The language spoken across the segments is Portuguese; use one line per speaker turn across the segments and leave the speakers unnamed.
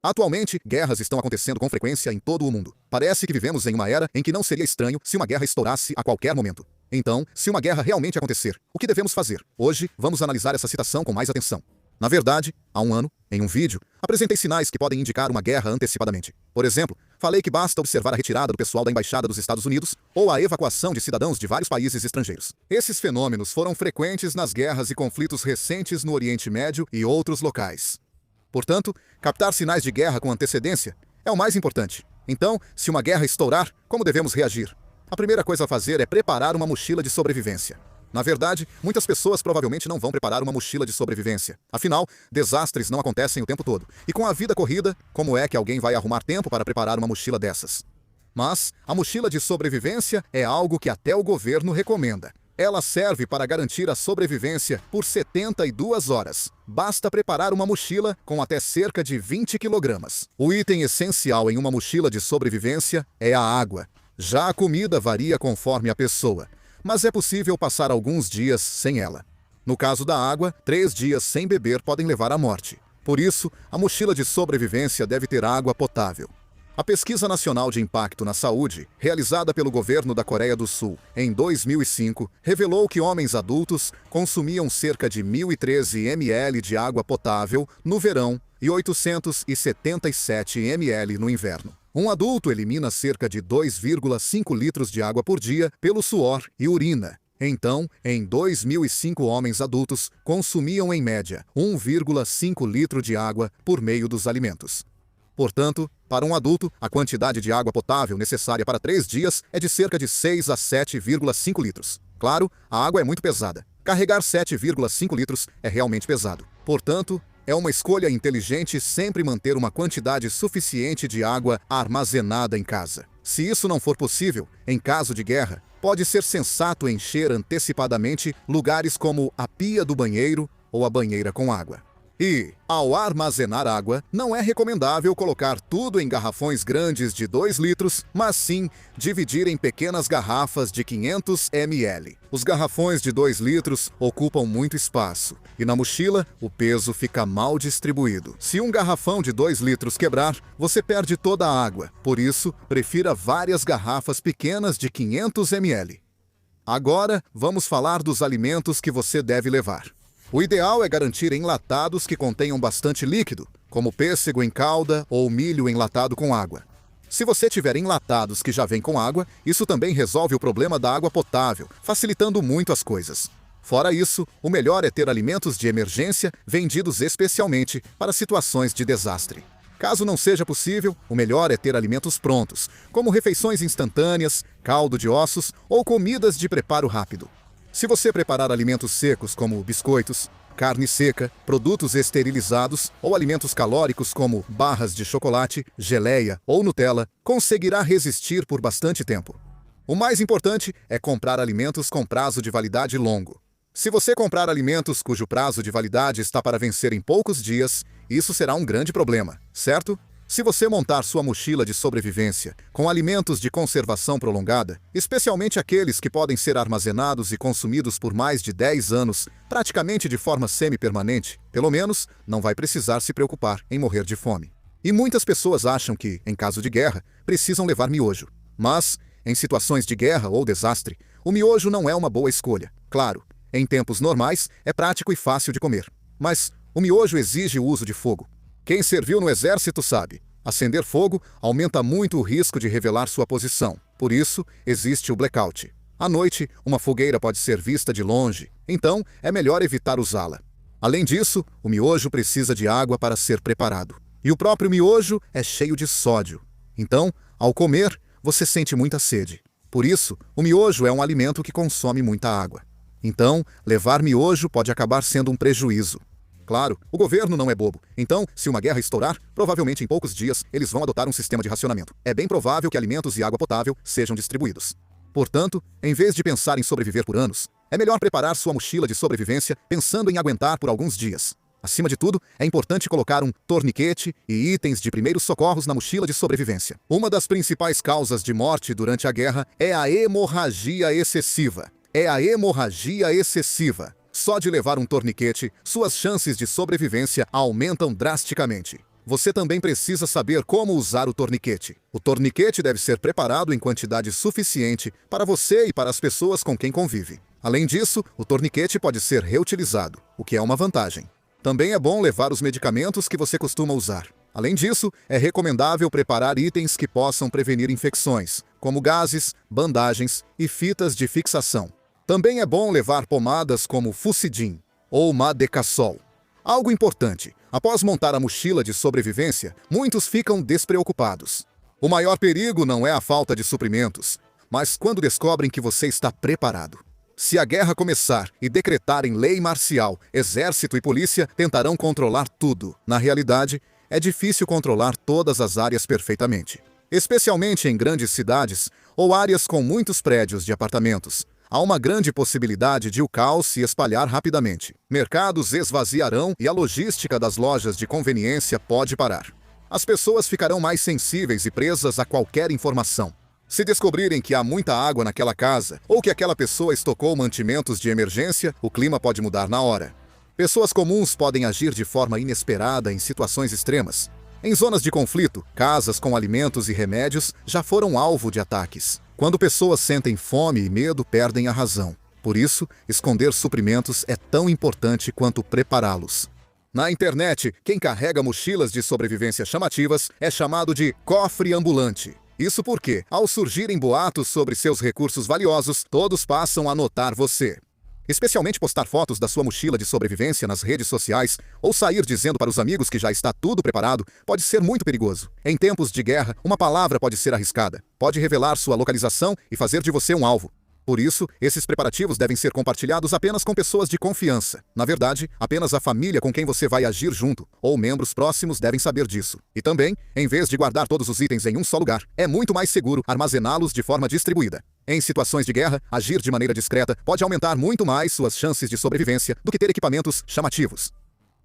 Atualmente, guerras estão acontecendo com frequência em todo o mundo. Parece que vivemos em uma era em que não seria estranho se uma guerra estourasse a qualquer momento. Então, se uma guerra realmente acontecer, o que devemos fazer? Hoje, vamos analisar essa situação com mais atenção. Na verdade, há um ano, em um vídeo, apresentei sinais que podem indicar uma guerra antecipadamente. Por exemplo, falei que basta observar a retirada do pessoal da Embaixada dos Estados Unidos ou a evacuação de cidadãos de vários países estrangeiros. Esses fenômenos foram frequentes nas guerras e conflitos recentes no Oriente Médio e outros locais. Portanto, captar sinais de guerra com antecedência é o mais importante. Então, se uma guerra estourar, como devemos reagir? A primeira coisa a fazer é preparar uma mochila de sobrevivência. Na verdade, muitas pessoas provavelmente não vão preparar uma mochila de sobrevivência. Afinal, desastres não acontecem o tempo todo. E com a vida corrida, como é que alguém vai arrumar tempo para preparar uma mochila dessas? Mas a mochila de sobrevivência é algo que até o governo recomenda. Ela serve para garantir a sobrevivência por 72 horas. Basta preparar uma mochila com até cerca de 20 kg. O item essencial em uma mochila de sobrevivência é a água. Já a comida varia conforme a pessoa, mas é possível passar alguns dias sem ela. No caso da água, 3 dias sem beber podem levar à morte. Por isso, a mochila de sobrevivência deve ter água potável. A Pesquisa Nacional de Impacto na Saúde, realizada pelo governo da Coreia do Sul em 2005, revelou que homens adultos consumiam cerca de 1.013 ml de água potável no verão e 877 ml no inverno. Um adulto elimina cerca de 2,5 litros de água por dia pelo suor e urina. Então, em 2005, homens adultos consumiam em média 1,5 litro de água por meio dos alimentos. Portanto, para um adulto, a quantidade de água potável necessária para 3 dias é de cerca de 6 a 7,5 litros. Claro, a água é muito pesada. Carregar 7,5 litros é realmente pesado. Portanto, é uma escolha inteligente sempre manter uma quantidade suficiente de água armazenada em casa. Se isso não for possível, em caso de guerra, pode ser sensato encher antecipadamente lugares como a pia do banheiro ou a banheira com água. E, ao armazenar água, não é recomendável colocar tudo em garrafões grandes de 2 litros, mas sim dividir em pequenas garrafas de 500 ml. Os garrafões de 2 litros ocupam muito espaço, e na mochila o peso fica mal distribuído. Se um garrafão de 2 litros quebrar, você perde toda a água. Por isso, prefira várias garrafas pequenas de 500 ml. Agora, vamos falar dos alimentos que você deve levar. O ideal é garantir enlatados que contenham bastante líquido, como pêssego em calda ou milho enlatado com água. Se você tiver enlatados que já vêm com água, isso também resolve o problema da água potável, facilitando muito as coisas. Fora isso, o melhor é ter alimentos de emergência vendidos especialmente para situações de desastre. Caso não seja possível, o melhor é ter alimentos prontos, como refeições instantâneas, caldo de ossos ou comidas de preparo rápido. Se você preparar alimentos secos como biscoitos, carne seca, produtos esterilizados ou alimentos calóricos como barras de chocolate, geleia ou Nutella, conseguirá resistir por bastante tempo. O mais importante é comprar alimentos com prazo de validade longo. Se você comprar alimentos cujo prazo de validade está para vencer em poucos dias, isso será um grande problema, certo? Se você montar sua mochila de sobrevivência com alimentos de conservação prolongada, especialmente aqueles que podem ser armazenados e consumidos por mais de 10 anos, praticamente de forma semi-permanente, pelo menos não vai precisar se preocupar em morrer de fome. E muitas pessoas acham que, em caso de guerra, precisam levar miojo. Mas, em situações de guerra ou desastre, o miojo não é uma boa escolha. Claro, em tempos normais é prático e fácil de comer. Mas o miojo exige o uso de fogo. Quem serviu no exército sabe, acender fogo aumenta muito o risco de revelar sua posição. Por isso, existe o blackout. À noite, uma fogueira pode ser vista de longe, então é melhor evitar usá-la. Além disso, o miojo precisa de água para ser preparado. E o próprio miojo é cheio de sódio. Então, ao comer, você sente muita sede. Por isso, o miojo é um alimento que consome muita água. Então, levar miojo pode acabar sendo um prejuízo. Claro, o governo não é bobo. Então, se uma guerra estourar, provavelmente em poucos dias, eles vão adotar um sistema de racionamento. É bem provável que alimentos e água potável sejam distribuídos. Portanto, em vez de pensar em sobreviver por anos, é melhor preparar sua mochila de sobrevivência pensando em aguentar por alguns dias. Acima de tudo, é importante colocar um torniquete e itens de primeiros socorros na mochila de sobrevivência. Uma das principais causas de morte durante a guerra é a hemorragia excessiva. Só de levar um torniquete, suas chances de sobrevivência aumentam drasticamente. Você também precisa saber como usar o torniquete. O torniquete deve ser preparado em quantidade suficiente para você e para as pessoas com quem convive. Além disso, o torniquete pode ser reutilizado, o que é uma vantagem. Também é bom levar os medicamentos que você costuma usar. Além disso, é recomendável preparar itens que possam prevenir infecções, como gases, bandagens e fitas de fixação. Também é bom levar pomadas como Fucidin ou Madecasol. Algo importante: após montar a mochila de sobrevivência, muitos ficam despreocupados. O maior perigo não é a falta de suprimentos, mas quando descobrem que você está preparado. Se a guerra começar e decretarem lei marcial, exército e polícia tentarão controlar tudo. Na realidade, é difícil controlar todas as áreas perfeitamente. Especialmente em grandes cidades ou áreas com muitos prédios de apartamentos. Há uma grande possibilidade de o caos se espalhar rapidamente. Mercados esvaziarão e a logística das lojas de conveniência pode parar. As pessoas ficarão mais sensíveis e presas a qualquer informação. Se descobrirem que há muita água naquela casa ou que aquela pessoa estocou mantimentos de emergência, o clima pode mudar na hora. Pessoas comuns podem agir de forma inesperada em situações extremas. Em zonas de conflito, casas com alimentos e remédios já foram alvo de ataques. Quando pessoas sentem fome e medo, perdem a razão. Por isso, esconder suprimentos é tão importante quanto prepará-los. Na internet, quem carrega mochilas de sobrevivência chamativas é chamado de cofre ambulante. Isso porque, ao surgirem boatos sobre seus recursos valiosos, todos passam a notar você. Especialmente postar fotos da sua mochila de sobrevivência nas redes sociais ou sair dizendo para os amigos que já está tudo preparado pode ser muito perigoso. Em tempos de guerra, uma palavra pode ser arriscada, pode revelar sua localização e fazer de você um alvo. Por isso, esses preparativos devem ser compartilhados apenas com pessoas de confiança. Na verdade, apenas a família com quem você vai agir junto, ou membros próximos devem saber disso. E também, em vez de guardar todos os itens em um só lugar, é muito mais seguro armazená-los de forma distribuída. Em situações de guerra, agir de maneira discreta pode aumentar muito mais suas chances de sobrevivência do que ter equipamentos chamativos.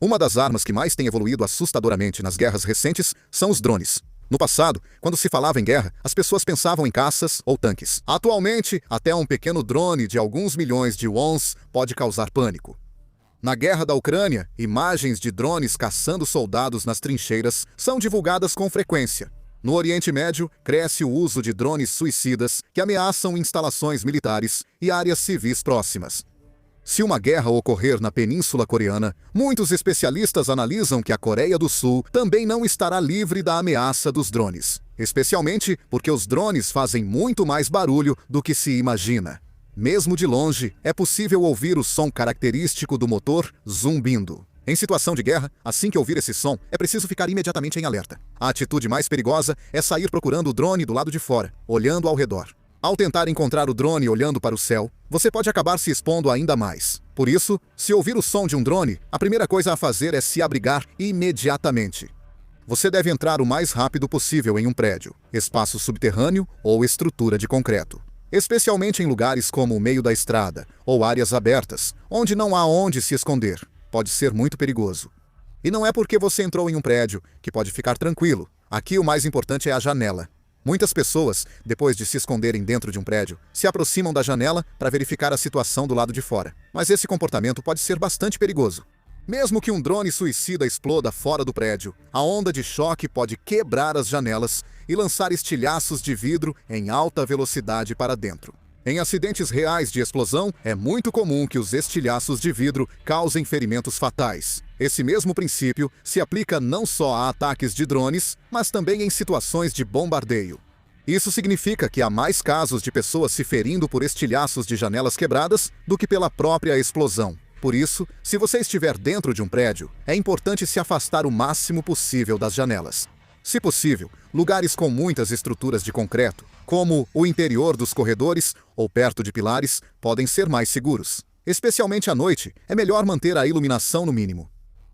Uma das armas que mais tem evoluído assustadoramente nas guerras recentes são os drones. No passado, quando se falava em guerra, as pessoas pensavam em caças ou tanques. Atualmente, até um pequeno drone de alguns milhões de wons pode causar pânico. Na guerra da Ucrânia, imagens de drones caçando soldados nas trincheiras são divulgadas com frequência. No Oriente Médio, cresce o uso de drones suicidas que ameaçam instalações militares e áreas civis próximas. Se uma guerra ocorrer na Península Coreana, muitos especialistas analisam que a Coreia do Sul também não estará livre da ameaça dos drones, especialmente porque os drones fazem muito mais barulho do que se imagina. Mesmo de longe, é possível ouvir o som característico do motor zumbindo. Em situação de guerra, assim que ouvir esse som, é preciso ficar imediatamente em alerta. A atitude mais perigosa é sair procurando o drone do lado de fora, olhando ao redor. Ao tentar encontrar o drone olhando para o céu, você pode acabar se expondo ainda mais. Por isso, se ouvir o som de um drone, a primeira coisa a fazer é se abrigar imediatamente. Você deve entrar o mais rápido possível em um prédio, espaço subterrâneo ou estrutura de concreto. Especialmente em lugares como o meio da estrada ou áreas abertas, onde não há onde se esconder. Pode ser muito perigoso. E não é porque você entrou em um prédio que pode ficar tranquilo. Aqui o mais importante é a janela. Muitas pessoas, depois de se esconderem dentro de um prédio, se aproximam da janela para verificar a situação do lado de fora. Mas esse comportamento pode ser bastante perigoso. Mesmo que um drone suicida exploda fora do prédio, a onda de choque pode quebrar as janelas e lançar estilhaços de vidro em alta velocidade para dentro. Em acidentes reais de explosão, é muito comum que os estilhaços de vidro causem ferimentos fatais. Esse mesmo princípio se aplica não só a ataques de drones, mas também em situações de bombardeio. Isso significa que há mais casos de pessoas se ferindo por estilhaços de janelas quebradas do que pela própria explosão. Por isso, se você estiver dentro de um prédio, é importante se afastar o máximo possível das janelas. Se possível, lugares com muitas estruturas de concreto, como o interior dos corredores ou perto de pilares, podem ser mais seguros. Especialmente à noite, é melhor manter a iluminação no mínimo.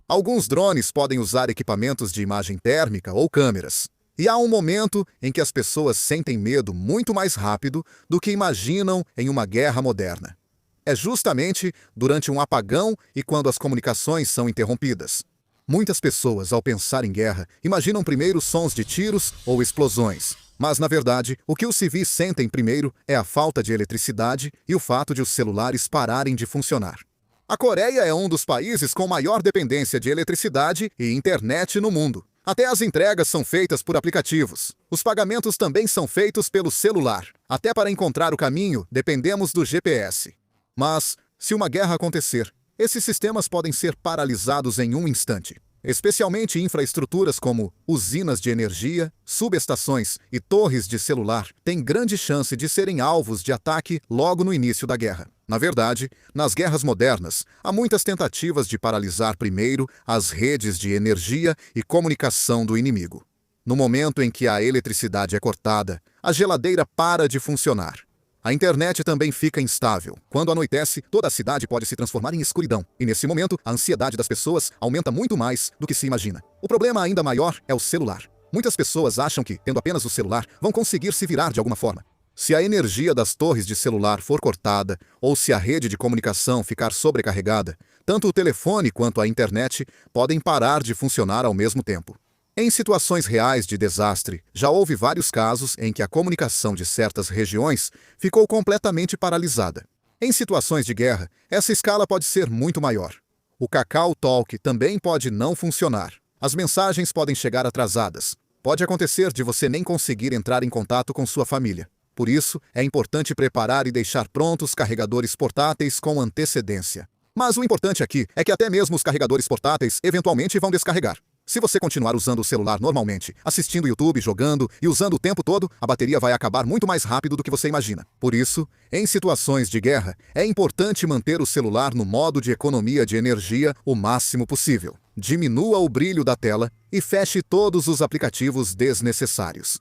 Alguns drones podem usar equipamentos de imagem térmica ou câmeras. E há um momento em que as pessoas sentem medo muito mais rápido do que imaginam em uma guerra moderna. É justamente durante um apagão e quando as comunicações são interrompidas. Muitas pessoas, ao pensar em guerra, imaginam primeiro sons de tiros ou explosões. Mas, na verdade, o que os civis sentem primeiro é a falta de eletricidade e o fato de os celulares pararem de funcionar. A Coreia é um dos países com maior dependência de eletricidade e internet no mundo. Até as entregas são feitas por aplicativos. Os pagamentos também são feitos pelo celular. Até para encontrar o caminho, dependemos do GPS. Mas, se uma guerra acontecer, esses sistemas podem ser paralisados em um instante. Especialmente infraestruturas como usinas de energia, subestações e torres de celular têm grande chance de serem alvos de ataque logo no início da guerra. Na verdade, nas guerras modernas, há muitas tentativas de paralisar primeiro as redes de energia e comunicação do inimigo. No momento em que a eletricidade é cortada, a geladeira para de funcionar. A internet também fica instável. Quando anoitece, toda a cidade pode se transformar em escuridão. E nesse momento, a ansiedade das pessoas aumenta muito mais do que se imagina. O problema ainda maior é o celular. Muitas pessoas acham que, tendo apenas o celular, vão conseguir se virar de alguma forma. Se a energia das torres de celular for cortada, ou se a rede de comunicação ficar sobrecarregada, tanto o telefone quanto a internet podem parar de funcionar ao mesmo tempo. Em situações reais de desastre, já houve vários casos em que a comunicação de certas regiões ficou completamente paralisada. Em situações de guerra, essa escala pode ser muito maior. O Kakao Talk também pode não funcionar. As mensagens podem chegar atrasadas. Pode acontecer de você nem conseguir entrar em contato com sua família. Por isso, é importante preparar e deixar prontos carregadores portáteis com antecedência. Mas o importante aqui é que até mesmo os carregadores portáteis eventualmente vão descarregar. Se você continuar usando o celular normalmente, assistindo YouTube, jogando e usando o tempo todo, a bateria vai acabar muito mais rápido do que você imagina. Por isso, em situações de guerra, é importante manter o celular no modo de economia de energia o máximo possível. Diminua o brilho da tela e feche todos os aplicativos desnecessários.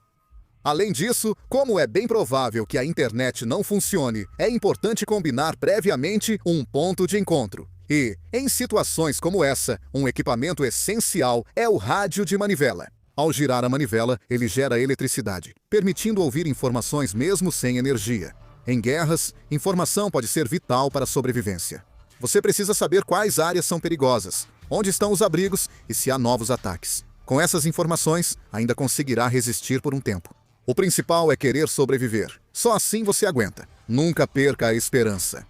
Além disso, como é bem provável que a internet não funcione, é importante combinar previamente um ponto de encontro. E, em situações como essa, um equipamento essencial é o rádio de manivela. Ao girar a manivela, ele gera eletricidade, permitindo ouvir informações mesmo sem energia. Em guerras, informação pode ser vital para a sobrevivência. Você precisa saber quais áreas são perigosas, onde estão os abrigos e se há novos ataques. Com essas informações, ainda conseguirá resistir por um tempo. O principal é querer sobreviver. Só assim você aguenta. Nunca perca a esperança.